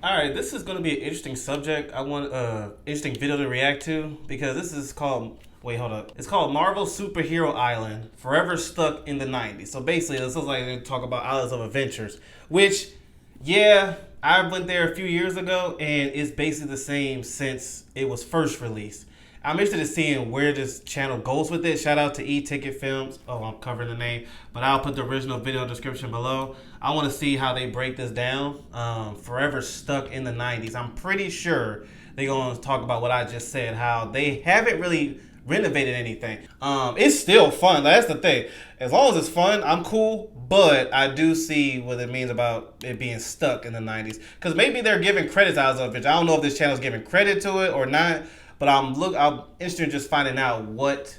All right, this is going to be an interesting subject. I want interesting video to react to because this is called. Wait, hold up. It's called Marvel Superhero Island, Forever Stuck in the '90s. So basically, this is like they talk about Islands of Adventures, which, yeah, I went there a few years ago, and it's basically the same since it was first released. I'm interested in seeing where this channel goes with it. Shout out to E-Ticket Films. Oh, I'm covering the name, but I'll put the original video description below. I want to see how they break this down. Forever Stuck in the '90s. I'm pretty sure they're going to talk about what I just said, how they haven't really renovated anything. It's still fun. That's the thing. As long as it's fun, I'm cool. But I do see what it means about it being stuck in the '90s. Because maybe they're giving credits out of it. I don't know if this channel is giving credit to it or not. But I'm interested in just finding out what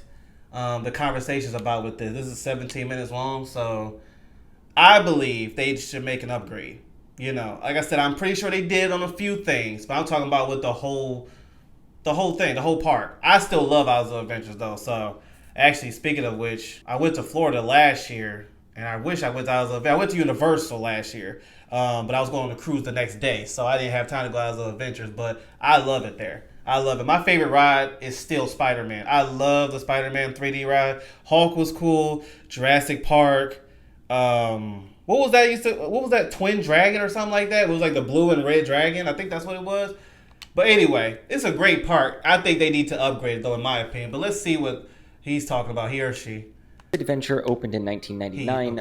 the conversation's about with this. This is 17 minutes long, so I believe they should make an upgrade. You know, like I said, I'm pretty sure they did on a few things, but I'm talking about with the whole park. I still love Islands of Adventures though. So actually, speaking of which, I went to Florida last year, and I wish I went to Islands of Adventures. I went to Universal last year, but I was going to cruise the next day, so I didn't have time to go Islands of Adventures. But I love it there. I love it. My favorite ride is still Spider-Man. I love the Spider-Man 3D ride. Hulk was cool. Jurassic Park. What was that? What was that Twin Dragon or something like that? It was like the blue and red dragon. I think that's what it was. But anyway, it's a great park. I think they need to upgrade it though, in my opinion. But let's see what he's talking about, he or she. Adventure opened in 1999.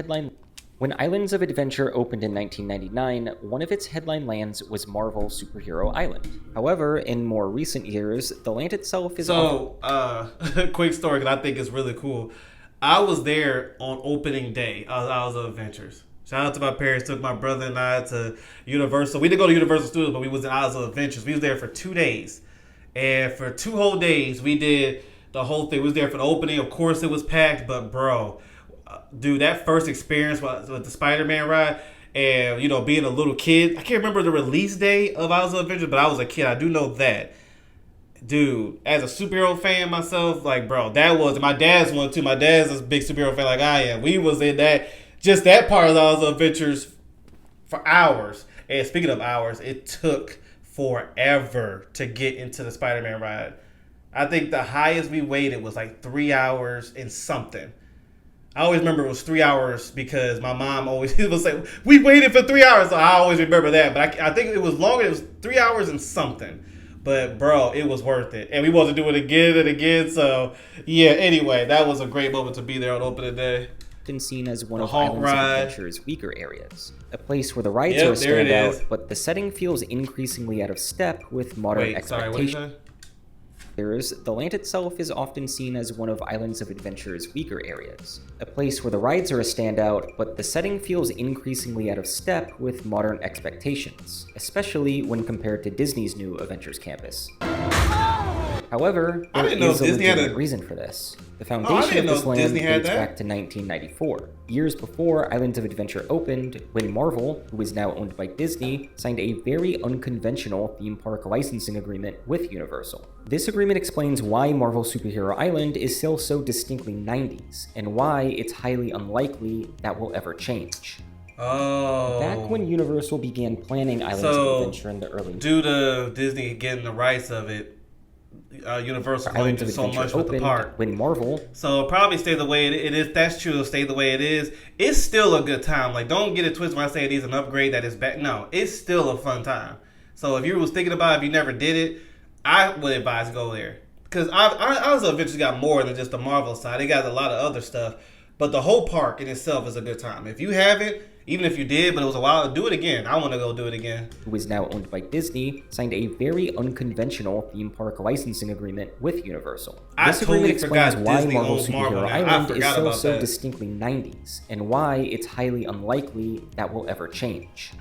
Okay. When Islands of Adventure opened in 1999, one of its headline lands was Marvel Superhero Island. However, in more recent years, the land itself is quick story because I think it's really cool. I was there on opening day of Islands of Adventures. Shout out to my parents. Took my brother and I to Universal. We didn't go to Universal Studios, but we was in Islands of Adventures. We was there for 2 days, and for 2 whole days we did the whole thing. We was there for the opening. Of course, it was packed, but bro, dude, that first experience with the Spider-Man ride, and you know, being a little kid. I can't remember the release date of Islands of Adventure, but I was a kid. I do know that. Dude, as a superhero fan myself, like, bro, that was, my dad's one too. My dad's a big superhero fan like I am. We was in that part of Islands of Adventures for hours. And speaking of hours, it took forever to get into the Spider-Man ride. I think the highest we waited was like 3 hours and something. I always remember it was 3 hours because my mom always was like, we waited for 3 hours. So I always remember that. But I think it was longer. It was 3 hours and something. But, bro, it was worth it. And we want to do it again and again. So, yeah, anyway, that was a great moment to be there on opening day. often seen as one The of Hulk Islands ride. of Adventure's weaker areas. A place where the rides Yep, are a there it is. standout, but the setting feels increasingly out of step with modern Wait, sorry, what did you expectations. say? The land itself is often seen as one of Islands of Adventure's weaker areas. A place where the rides are a standout, but the setting feels increasingly out of step with modern expectations, especially when compared to Disney's new Adventures campus. However, I there didn't know is a Disney had legitimate a- reason for this. The I foundation didn't of this know land Disney had dates that. back to 1994, years before Islands of Adventure opened, when Marvel, who is now owned by Disney, signed a very unconventional theme park licensing agreement with Universal. This agreement explains why Marvel Superhero Island is still so distinctly 90s, and why it's highly unlikely that will ever change. Oh. Back when Universal began planning Islands So, of Adventure in the early due to Disney getting the rights of it, Universal going Islands to of do so Adventure much with the opened, park. when Marvel, So it'll probably stay the way it is. That's true. It'll stay the way it is. It's still a good time. Like, don't get it twisted when I say it is an upgrade that is bad. No, it's still a fun time. So if you was thinking about it, if you never did it, I would advise go there. Because Islands of Adventure got more than just the Marvel side. It got a lot of other stuff. But the whole park in itself is a good time. If you haven't, even if you did, but it was a while, do it again. I want to go do it again. who is now owned by Disney, signed a very unconventional theme park licensing agreement with Universal. I This agreement totally explains forgot why Disney Marvel owns Marvel Superhero now. I Island is forgot still about so that. distinctly 90s, and why it's highly unlikely that will ever change.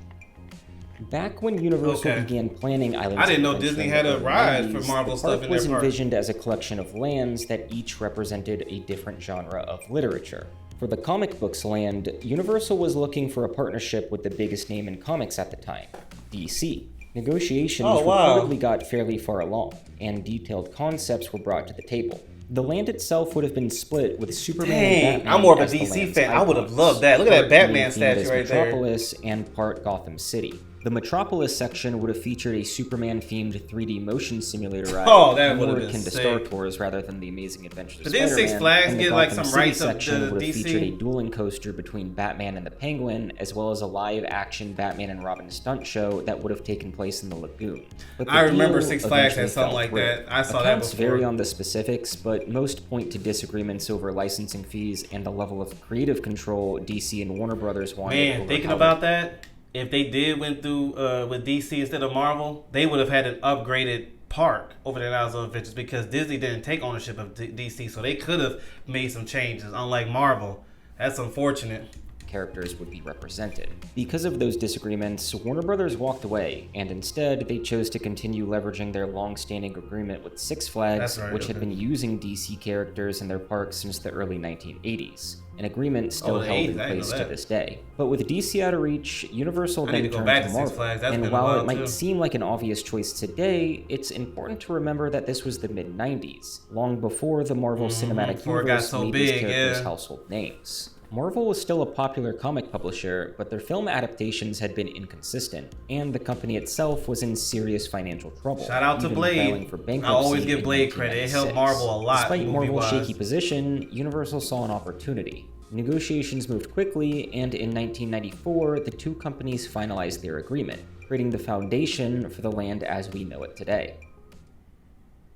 Back when Universal Okay. began planning Islands I didn't of know Adventure Disney in had the a early ride for 90s, Marvel the stuff park in was their park. envisioned as a collection of lands that each represented a different genre of literature. For the comic books land, Universal was looking for a partnership with the biggest name in comics at the time, DC. Negotiations Oh, wow. reportedly got fairly far along, and detailed concepts were brought to the table. The land itself would have been split with Superman and Dang, Batman I'm more of a as the DC land's fan. I would have icons, loved that. Look at that part being Batman themed statue as right there. Metropolis and part Gotham City. The Metropolis section would have featured a Superman-themed 3D motion simulator ride, Oh, that would have more been akin to sick. Star Tours rather than the Amazing Adventures of But didn't Spider-Man. Six Flags and the get, like, Gotham some City rights up section to would have DC? featured a dueling coaster between Batman and the Penguin, as well as a live-action Batman and Robin stunt show that would have taken place in the lagoon. But the I remember deal Six Flags eventually had something fell like through. that. I saw that Accounts before. vary on the specifics, but most point to disagreements over licensing fees and the level of creative control DC and Warner Brothers wanted. Man, over thinking how about that, if they did went through with DC instead of Marvel, they would have had an upgraded park over the Islands of Adventures because Disney didn't take ownership of DC, so they could have made some changes. Unlike Marvel, that's unfortunate. characters would be represented. Because of those disagreements, Warner Brothers walked away, and instead they chose to continue leveraging their long-standing agreement with Six Flags, which had been using DC characters in their parks since the early 1980s. An agreement still held in place to this day. But with DC out of reach, Universal then turned to Marvel. And while it might seem like an obvious choice today, it's important to remember that this was the mid-90s, long before the Marvel Cinematic Universe made these characters household names. Marvel was still a popular comic publisher, but their film adaptations had been inconsistent, and the company itself was in serious financial trouble. Shout out to Blade. I always give Blade credit. It helped Marvel a lot. Despite Marvel's shaky position, Universal saw an opportunity. Negotiations moved quickly, and in 1994, the two companies finalized their agreement, creating the foundation for the land as we know it today.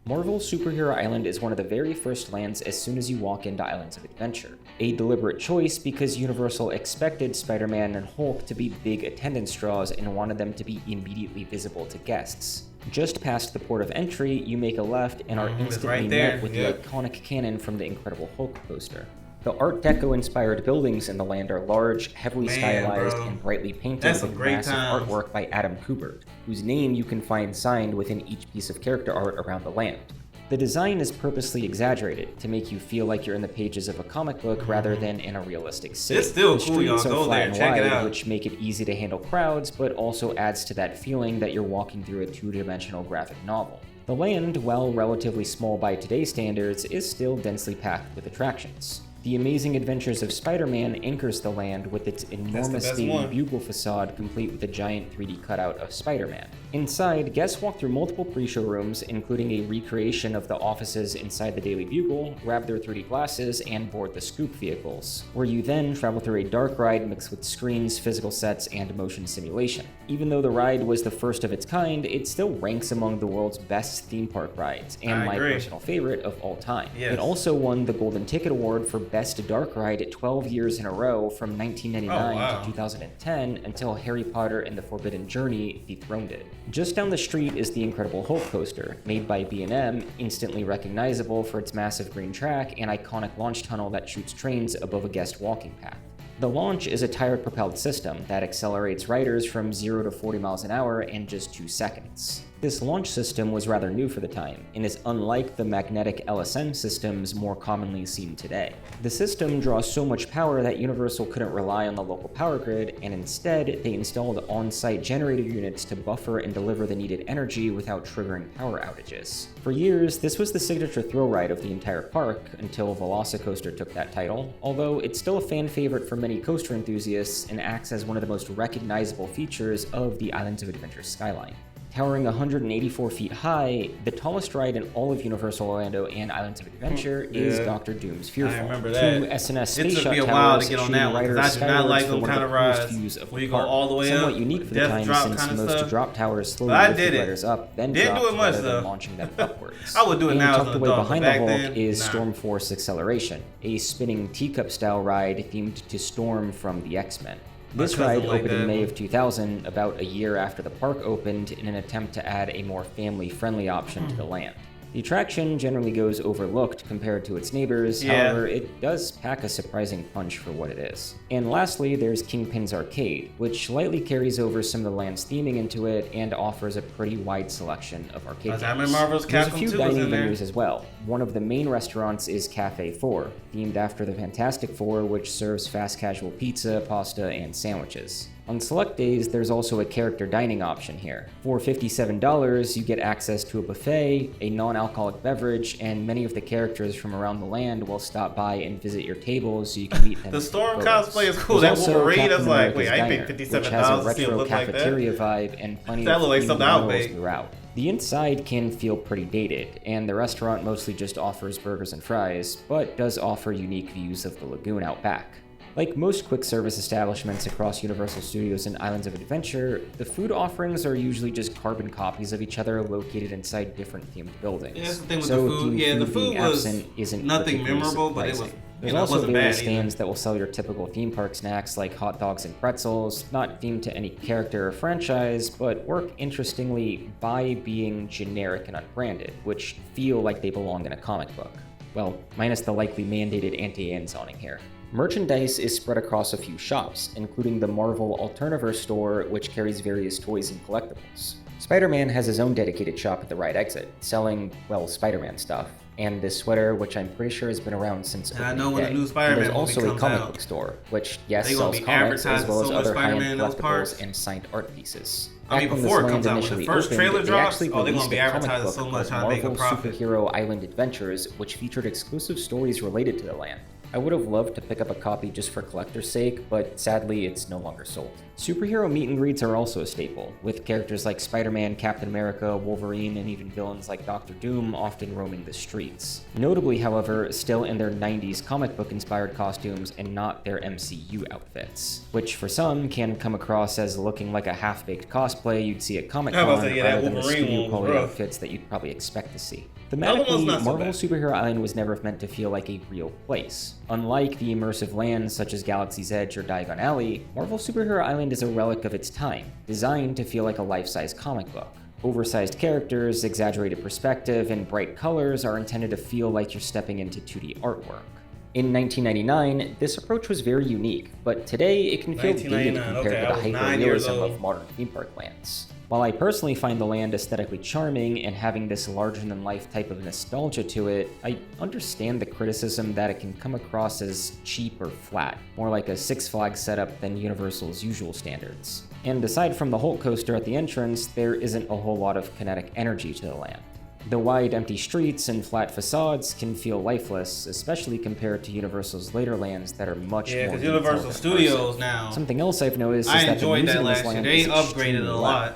Marvel's Superhero Island is one of the very first lands as soon as you walk into Islands of Adventure. A deliberate choice because Universal expected Spider-Man and Hulk to be big attendance draws and wanted them to be immediately visible to guests. Just past the port of entry, you make a left and are instantly met with the iconic cannon from the Incredible Hulk poster. The Art Deco-inspired buildings in the land are large, heavily stylized, and brightly painted with massive artwork by Adam Kubert, whose name you can find signed within each piece of character art around the land. The design is purposely exaggerated to make you feel like you're in the pages of a comic book rather than in a realistic city. It's still the cool, y'all. streets are Go flat there, and check it wide, out. which make it easy to handle crowds, but also adds to that feeling that you're walking through a two-dimensional graphic novel. The land, while relatively small by today's standards, is still densely packed with attractions. The Amazing Adventures of Spider-Man anchors the land with its enormous Daily Bugle facade complete with a giant 3D cutout of Spider-Man. Inside, guests walk through multiple pre-show rooms, including a recreation of the offices inside the Daily Bugle, grab their 3D glasses, and board the Scoop vehicles, where you then travel through a dark ride mixed with screens, physical sets, and motion simulation. Even though the ride was the first of its kind, it still ranks among the world's best theme park rides, and my personal favorite of all time. It also won the Golden Ticket Award for Best Dark Ride 12 years in a row from 1999 to 2010 until Harry Potter and the Forbidden Journey dethroned it. Just down the street is the Incredible Hulk coaster, made by B&M, instantly recognizable for its massive green track and iconic launch tunnel that shoots trains above a guest walking path. The launch is a tire-propelled system that accelerates riders from 0 to 40 miles an hour in just 2 seconds. This launch system was rather new for the time, and is unlike the magnetic LSM systems more commonly seen today. The system draws so much power that Universal couldn't rely on the local power grid, and instead, they installed on-site generator units to buffer and deliver the needed energy without triggering power outages. For years, this was the signature thrill ride of the entire park, until Velocicoaster took that title, although it's still a fan favorite for many coaster enthusiasts and acts as one of the most recognizable features of the Islands of Adventure skyline. Towering 184 feet high, the tallest ride in all of Universal Orlando and Islands of Adventure is Dr. Doom's Fearfall. I remember that. Two SNS space it took me a shot while towers to get on shooting that one, riders because I do not like skywards them for kind one of the coolest rides views of where the you go park. all the way up. Somewhat unique for the time, since most drop towers slowly lift the riders up, then drop rather than launching them upwards. I would do it now as an tucked away adult, behind but the back Hulk then, is Storm Force Acceleration, a spinning teacup-style ride themed to Storm from the X-Men. This ride opened in May of 2000, about a year after the park opened, in an attempt to add a more family-friendly option to the land. The attraction generally goes overlooked compared to its neighbors, however, it does pack a surprising punch for what it is. And lastly, there's Kingpin's Arcade, which lightly carries over some of the land's theming into it and offers a pretty wide selection of arcade games. There's a few dining venues as well. One of the main restaurants is Cafe 4, themed after the Fantastic Four, which serves fast casual pizza, pasta, and sandwiches. On select days, there's also a character dining option here. For $57, you get access to a buffet, a non-alcoholic beverage, and many of the characters from around the land will stop by and visit your tables so you can meet them. The Storm cosplay is cool. That Wolverine, I was like, wait, I paid $57 which has a to see him retro look like that. cafeteria vibe and plenty That of look like themed something I'll models make. throughout. The inside can feel pretty dated, and the restaurant mostly just offers burgers and fries, but does offer unique views of the lagoon out back. Like most quick service establishments across Universal Studios and Islands of Adventure, the food offerings are usually just carbon copies of each other located inside different themed buildings. Yeah, that's the thing with so the food. Yeah, the food being was absent isn't nothing particularly memorable, but it was, surprising. There's it also wasn't various bad stands that will sell your typical theme park snacks like hot dogs and pretzels, not themed to any character or franchise, but work interestingly by being generic and unbranded, which feel like they belong in a comic book. Well, minus the likely mandated anti-AN zoning here. Merchandise is spread across a few shops, including the Marvel Alternaverse store, which carries various toys and collectibles. Spider-Man has his own dedicated shop at the right exit, selling, well, Spider-Man stuff, and this sweater, which I'm pretty sure has been around since And I opening know when day. the new Spider-Man There's also movie a comes comic out, book store, which, yes, they gonna sells be comics as advertising well as so much other Spider-Man high-end in those parks. collectibles and signed art pieces. I mean, Back when before this it comes land out, when the initially first opened, trailer they drops, actually oh, they're released gonna be a comic advertising book so much called trying to make a Marvel profit. Superhero Island Adventures, which featured exclusive stories related to the land. I would have loved to pick up a copy just for collector's sake, but sadly it's no longer sold. Superhero meet and greets are also a staple, with characters like Spider-Man, Captain America, Wolverine, and even villains like Doctor Doom often roaming the streets. Notably, however, still in their 90s comic book inspired costumes and not their MCU outfits, which for some can come across as looking like a half-baked cosplay you'd see at Comic-Con I was about to say, yeah, rather that than the Wolverine studio one was quality rough. outfits that you'd probably expect to see. other one's Thematically, not so Marvel bad. Superhero Island was never meant to feel like a real place. Unlike the immersive lands such as Galaxy's Edge or Diagon Alley, Marvel Superhero Island is a relic of its time, designed to feel like a life-size comic book. Oversized characters, exaggerated perspective, and bright colors are intended to feel like you're stepping into 2D artwork. In 1999, this approach was very unique, but today it can feel dated 1999, compared okay, to I the was 9 years hyper-realism old. of modern theme park lands. While I personally find the land aesthetically charming and having this larger-than-life type of nostalgia to it, I understand the criticism that it can come across as cheap or flat, more like a Six Flags setup than Universal's usual standards. And aside from the Hulk coaster at the entrance, there isn't a whole lot of kinetic energy to the land. The wide, empty streets and flat facades can feel lifeless, especially compared to Universal's later lands that are much Yeah, more because detailed Universal and Studios immersive. now, Something else I've noticed is I that the enjoyed music that in this last year. land They is upgraded extremely it a loud. lot.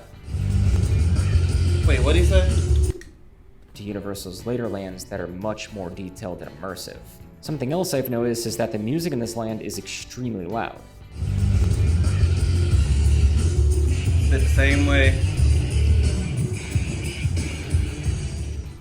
Wait, what'd he say? To Universal's later lands that are much more detailed and immersive. Something else I've noticed is that the music in this land is extremely loud. Been the same way.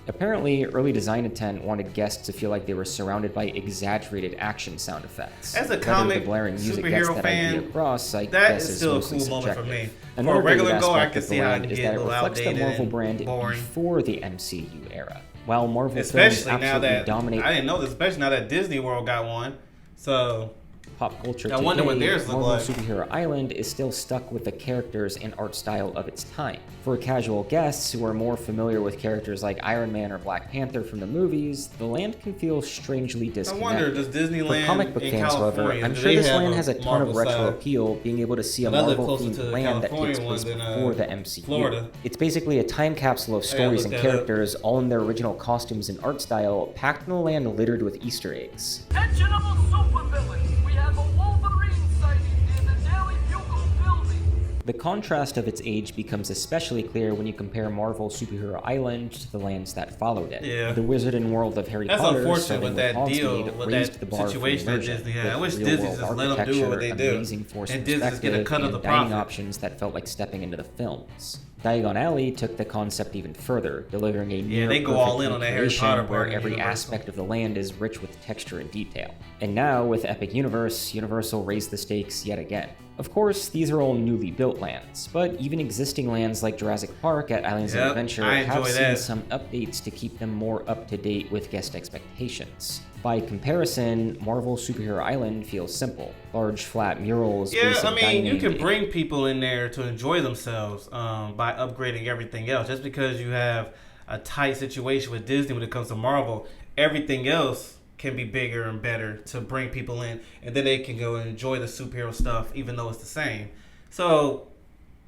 Apparently, early design intent wanted guests to feel like they were surrounded by exaggerated action sound effects. As a Whether comic the blaring music gets superhero that fan, idea across, I that guess is still a mostly cool moment for subjective. me. Another For a regular great go, I aspect can of see the how land it is get that a it little reflects the outdated Marvel and brand boring. before the MCU era. While Marvel Especially films now absolutely that dominate I didn't know this, especially now that Disney World got one. So pop culture I today, wonder what theirs look Marvel like. Superhero Island is still stuck with the characters and art style of its time. For casual guests who are more familiar with characters like Iron Man or Black Panther from the movies, the land can feel strangely I disconnected. wonder, does For Disneyland comic book in fans, however, California, I'm do sure they this have land has a ton of Marvel retro side? appeal, being able to see a I live Marvel closer to themed land that California takes place one than, before the MCU. Florida. It's basically a time capsule of I stories looked and that up. characters, all in their original costumes and art style, packed in a land littered with Easter eggs. Attentionable supervillains, we have a Wolverine sighting near the Daily Bugle building. The contrast of its age becomes especially clear when you compare Marvel Superhero Island to the lands that followed it. Yeah. The Wizarding World of Harry That's Potter, unfortunate starting with that deal, Hogsmeade, with raised that the bar for situation that immersion, Disney had. I with wish Disney real-world just let them do what they architecture, do. amazing force And Disney just get a perspective, cut of and the dining profit. options that felt like stepping into the films. Diagon Alley took the concept even further, delivering a near they go all in on that Harry recreation Potter where part in every Universal. aspect of the land is rich with texture and detail. And now, with Epic Universe, Universal raised the stakes yet again. Of course, these are all newly built lands, but even existing lands like Jurassic Park at Islands of Yep, Adventure I have enjoy seen that. some updates to keep them more up to date with guest expectations. By comparison, Marvel Superhero Island feels simple. Large flat murals, Yeah, basic I mean, you dining, can bring people in there to enjoy themselves by upgrading everything else. Just because you have a tight situation with Disney when it comes to Marvel, everything else can be bigger and better to bring people in, and then they can go and enjoy the superhero stuff, even though it's the same. So,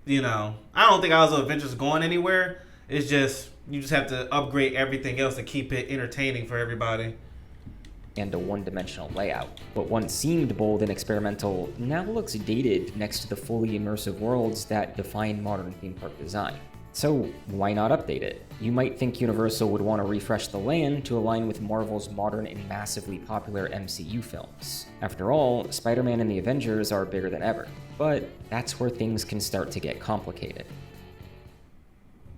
I don't think Islands of Adventure is going anywhere. It's just you just have to upgrade everything else to keep it entertaining for everybody. And a one-dimensional layout. What once seemed bold and experimental now looks dated next to the fully immersive worlds that define modern theme park design. So why not update it? You might think Universal would want to refresh the land to align with Marvel's modern and massively popular MCU films. After all, Spider-Man and the Avengers are bigger than ever, but that's where things can start to get complicated.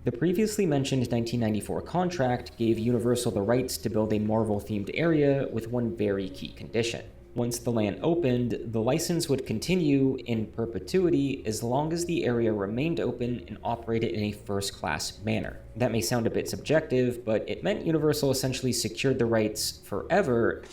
The previously mentioned 1994 contract gave Universal the rights to build a Marvel-themed area with one very key condition. Once the land opened, the license would continue in perpetuity as long as the area remained open and operated in a first-class manner. That may sound a bit subjective, but it meant Universal essentially secured the rights forever,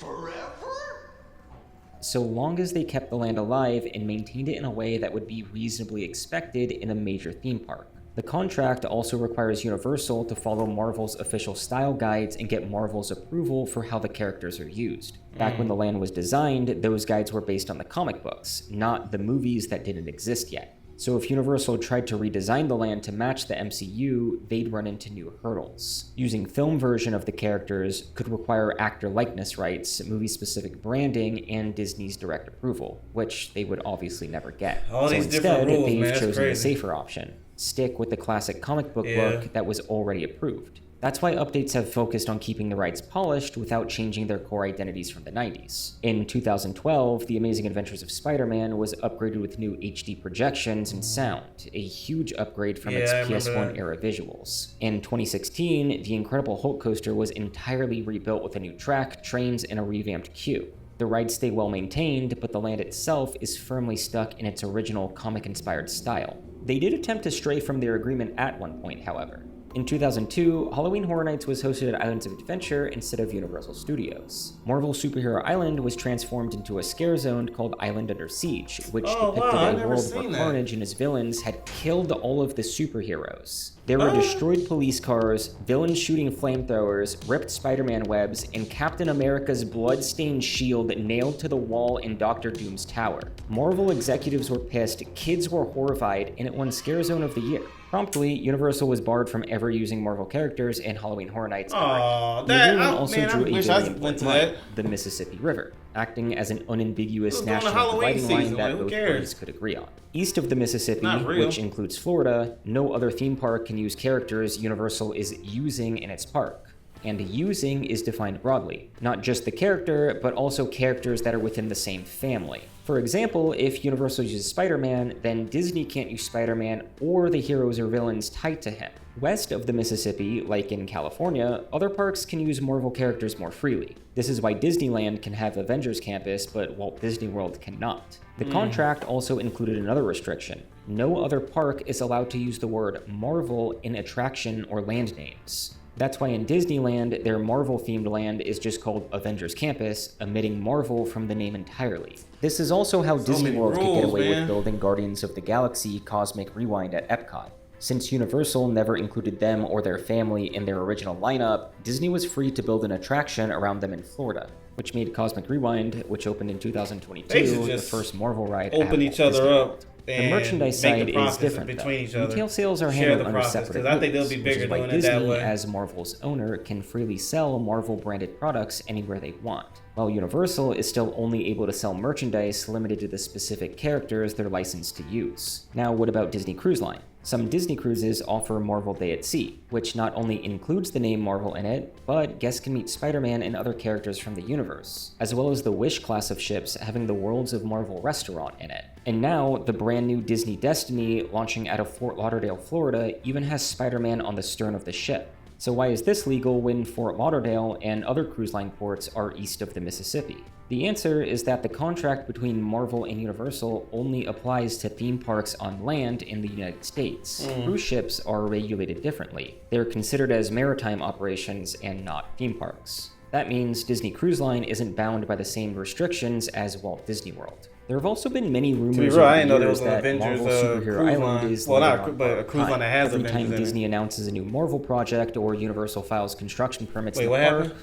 so long as they kept the land alive and maintained it in a way that would be reasonably expected in a major theme park. The contract also requires Universal to follow Marvel's official style guides and get Marvel's approval for how the characters are used. Back when the land was designed, those guides were based on the comic books, not the movies that didn't exist yet. So if Universal tried to redesign the land to match the MCU, they'd run into new hurdles. Using film version of the characters could require actor likeness rights, movie-specific branding, and Disney's direct approval, which they would obviously never get. All so these instead, different rules, they've man, chosen the crazy. safer option. Stick with the classic comic book look that was already approved. That's why updates have focused on keeping the rights polished without changing their core identities from the 90s. In 2012, The Amazing Adventures of Spider-Man was upgraded with new HD projections and sound, a huge upgrade from its PS1 era visuals. In 2016, The Incredible Hulk coaster was entirely rebuilt with a new track, trains, and a revamped queue. The rides stay well maintained, but the land itself is firmly stuck in its original comic-inspired style. They did attempt to stray from their agreement at one point, however. In 2002, Halloween Horror Nights was hosted at Islands of Adventure instead of Universal Studios. Marvel Superhero Island was transformed into a scare zone called Island Under Siege, which depicted a world where Carnage and his villains had killed all of the superheroes. There were destroyed police cars, villains shooting flamethrowers, ripped Spider-Man webs, and Captain America's blood-stained shield nailed to the wall in Doctor Doom's tower. Marvel executives were pissed, kids were horrified, and it won Scare Zone of the Year. Promptly, Universal was barred from ever using Marvel characters in Halloween Horror Nights. Oh, the agreement also drew a very important went to line, that. the Mississippi River, acting as an unambiguous It was during the national Halloween dividing line season, that like, who both cares? parties could agree on. East of the Mississippi, Not real. which includes Florida, no other theme park can use characters Universal is using in its park. And using is defined broadly, not just the character, but also characters that are within the same family. For example, if Universal uses Spider-Man, then Disney can't use Spider-Man or the heroes or villains tied to him. West of the Mississippi, like in California, other parks can use Marvel characters more freely. This is why Disneyland can have Avengers Campus, but Walt Disney World cannot. The contract also included another restriction. No other park is allowed to use the word Marvel in attraction or land names. That's why in Disneyland, their Marvel-themed land is just called Avengers Campus, omitting Marvel from the name entirely. This is also how Disney World could get away with building Guardians of the Galaxy Cosmic Rewind at Epcot. Since Universal never included them or their family in their original lineup, Disney was free to build an attraction around them in Florida, which made Cosmic Rewind, which opened in 2022, the first Marvel ride open at each Walt other Disney up. World. The merchandise side is different, though. Retail sales are handled under separate I think they'll agreements, be which bigger is why doing it that Disney, way. as Marvel's owner, can freely sell Marvel-branded products anywhere they want, while Universal is still only able to sell merchandise limited to the specific characters they're licensed to use. Now, what about Disney Cruise Line? Some Disney cruises offer Marvel Day at Sea, which not only includes the name Marvel in it, but guests can meet Spider-Man and other characters from the universe, as well as the Wish class of ships having the Worlds of Marvel restaurant in it. And now, the brand new Disney Destiny, launching out of Fort Lauderdale, Florida, even has Spider-Man on the stern of the ship. So why is this legal when Fort Lauderdale and other cruise line ports are east of the Mississippi? The answer is that the contract between Marvel and Universal only applies to theme parks on land in the United States. Cruise ships are regulated differently. They're considered as maritime operations and not theme parks. That means Disney Cruise Line isn't bound by the same restrictions as Walt Disney World. There have also been many rumors over the years that Marvel Superhero Island is living on borrowed time. Every time Disney announces a new Marvel project or Universal files construction permits in the park,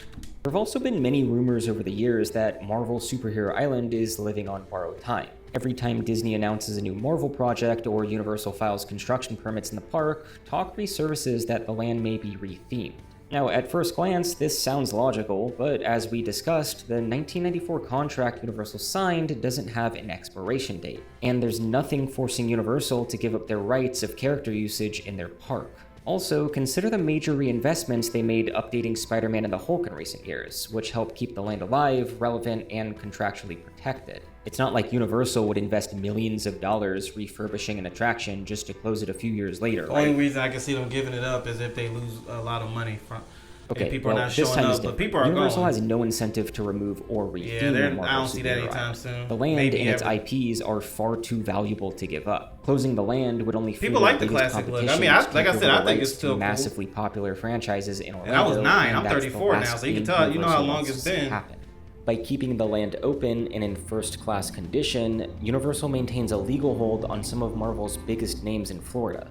there have also been many rumors over the years that Marvel Superhero Island is living on borrowed time. Every time Disney announces a new Marvel project or Universal files construction permits in the park, talk resurfaces that the land may be rethemed. Now, at first glance, this sounds logical, but as we discussed, the 1994 contract Universal signed doesn't have an expiration date, and there's nothing forcing Universal to give up their rights of character usage in their park. Also, consider the major reinvestments they made updating Spider-Man and the Hulk in recent years, which helped keep the land alive, relevant, and contractually protected. It's not like Universal would invest millions of dollars refurbishing an attraction just to close it a few years later. The only reason I can see them giving it up is if they lose a lot of money from. Okay, people well, are not this showing time up, is but different. people are Universal going. has no incentive to remove or redeem Yeah, the I Marvel don't see that superhero anytime island. soon. The land Maybe and its ever. IPs are far too valuable to give up. Closing the land would only People fuel like the biggest classic look. I competition mean, to like I take said, over I the think rights it's still to cool. massively popular franchises in Orlando. And I was 9. and I'm that's the 34 now, last so you can thing tell. You know how Universal long wants it's to see been. happen. By keeping the land open and in first-class condition, Universal maintains a legal hold on some of Marvel's biggest names in Florida.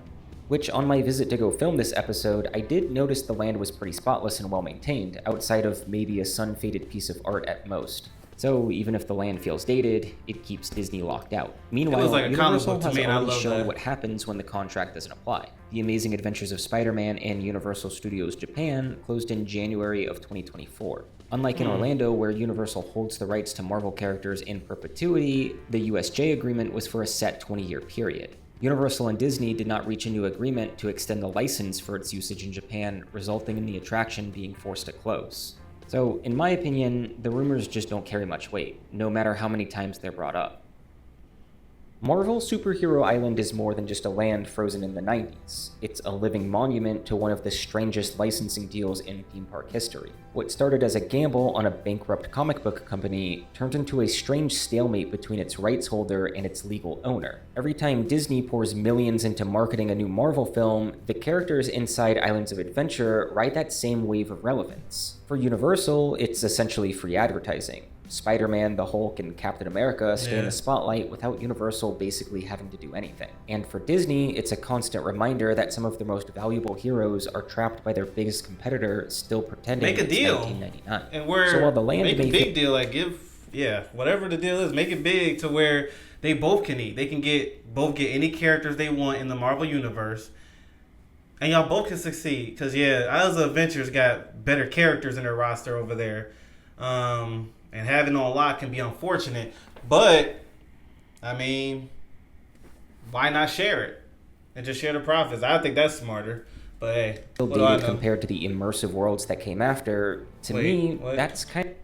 Which, on my visit to go film this episode, I did notice the land was pretty spotless and well-maintained, outside of maybe a sun-faded piece of art at most. So even if the land feels dated, it keeps Disney locked out. Meanwhile, like a comic Universal book to has me, and I already love shown that. what happens when the contract doesn't apply. The Amazing Adventures of Spider-Man and Universal Studios Japan closed in January of 2024. Unlike in Orlando, where Universal holds the rights to Marvel characters in perpetuity, the USJ agreement was for a set 20-year period. Universal and Disney did not reach a new agreement to extend the license for its usage in Japan, resulting in the attraction being forced to close. So, in my opinion, the rumors just don't carry much weight, no matter how many times they're brought up. Marvel Superhero Island is more than just a land frozen in the 90s. It's a living monument to one of the strangest licensing deals in theme park history. What started as a gamble on a bankrupt comic book company turned into a strange stalemate between its rights holder and its legal owner. Every time Disney pours millions into marketing a new Marvel film, the characters inside Islands of Adventure ride that same wave of relevance. For Universal, it's essentially free advertising. Spider-Man, the Hulk, and Captain America stay in the spotlight without Universal basically having to do anything. And for Disney, it's a constant reminder that some of their most valuable heroes are trapped by their biggest competitor, still pretending Make a it's deal. 1999. And where So while the land make may a big deal, like whatever the deal is, make it big to where they both can eat. They can get any characters they want in the Marvel universe, and y'all both can succeed. Because Islands of Adventures got better characters in their roster over there. And having on lock can be unfortunate, but I mean, why not share it and just share the profits? I think that's smarter. But hey, Still what do I dated know? compared to the immersive worlds that came after. To me, what? that's kind of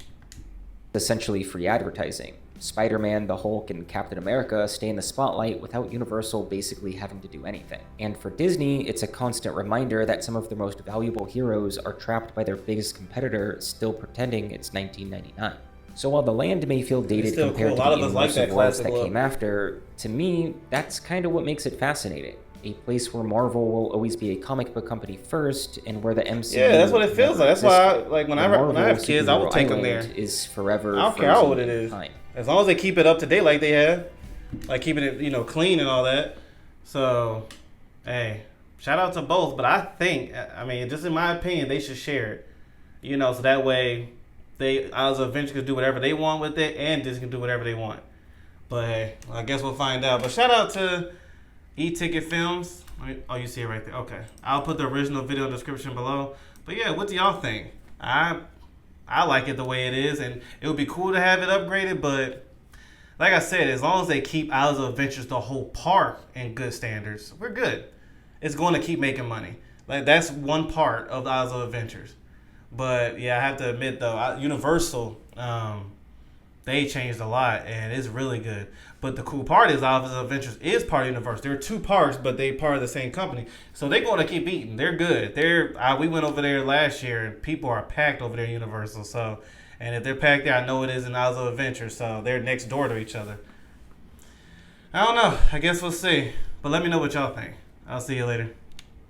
essentially free advertising. Spider-Man, the Hulk, and Captain America stay in the spotlight without Universal basically having to do anything. And for Disney, it's a constant reminder that some of their most valuable heroes are trapped by their biggest competitor, still pretending it's 1999. So while the land may feel dated still compared cool. to A lot the of us like that immersive worlds classic that look. came after, to me, that's kind of what makes it fascinating. A place where Marvel will always be a comic book company first, and where the MCU. Yeah, that's what it feels never like. That's why, existed. when The I Marvel have kids, I will Superhero take them Island there. Is forever. I don't care how frozen old it in is, time. as long as they keep it up to date like they have, like keeping it clean and all that. So, hey, shout out to both. But I think, just in my opinion, they should share it. So that way, Islands of Adventure can do whatever they want with it, and Disney can do whatever they want. But hey, I guess we'll find out. But shout out to E-Ticket Films. Oh, you see it right there. Okay, I'll put the original video in the description below. But yeah, what do y'all think? I like it the way it is, and it would be cool to have it upgraded. But like I said, as long as they keep Islands of Adventures, the whole park, in good standards, we're good. It's going to keep making money. Like, that's one part of Islands of Adventures. But yeah, I have to admit though, Universal, they changed a lot, and it's really good. But the cool part is Islands of Adventures is part of Universal. There are two parks, but they part of the same company, so they're going to keep eating. They're good. We went over there last year, and people are packed over there at Universal. So, and if they're packed there, I know it is in Islands of Adventure. So they're next door to each other. I don't know. I guess we'll see. But let me know what y'all think. I'll see you later.